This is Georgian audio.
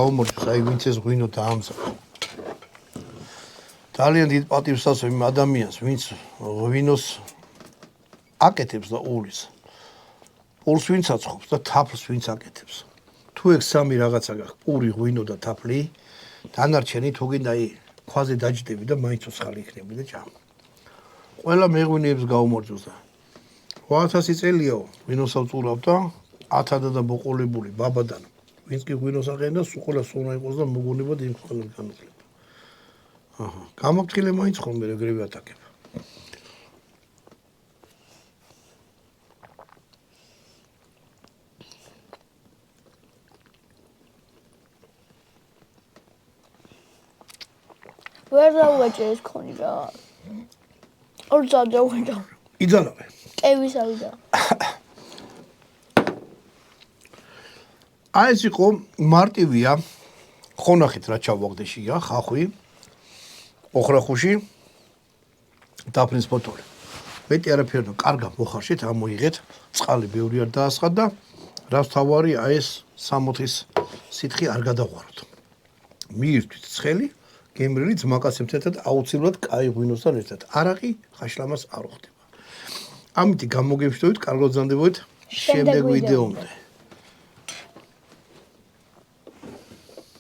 გაუმორჩილს, აი ვინც ეს ღვინო დაამზადა. ძალიან დიდ პატივს ასვევ იმ ადამიანს, ვინც ღვინოს აკეთებს და უვლის. პურს ვინც აწყობს და თაფლს ვინც აკეთებს. თუ ეგ სამი რაღაცა გაქვს, პური, ღვინო და თაფლი, დანარჩენი თუ გინდა აი ქვაზე დაჯდები და მაინც უცხალი იქნები და ჭამ. ყველა მეღვინეებს გაუმორჩილს და 8000 წელიაო ღვინოს ავწურავ და 1000 და ბოყოლებული ბაბადან. ვინც კი ღვინოს აყენდა, სულ სონა იყოს და მოგონება იმ ხოლმე განუძლება. აჰა, გამოფრთხილე მაინც ხოლმე რეგრევე ატაკებ. ვერ დავუეჭე ეს ქონი რა. ორ წამზე უეჭა. იძალავე. კევისავიდა. აი ეს იყო მარტივია ხონახით რა ჩავაგდეშია ხახვი ოხრახუში დაფნის ბოთოლი მეტი არაფერი და კარგად მოხარშეთ ამოიღეთ წყალი ბევრი არ დაასხა და რაც თავარი აი ეს 60-ის სითხი არ გადაღვაროთ მიირთვით ცხელი გემრიელი ძმაკაცებთან ერთად აუცილებლად კაი ღვინოსთან ერთად არაყი ხაშლამას არ უხდება ამით გამოგებშდებით კარგად ზანდებოდეთ შემდეგ ვიდეომდე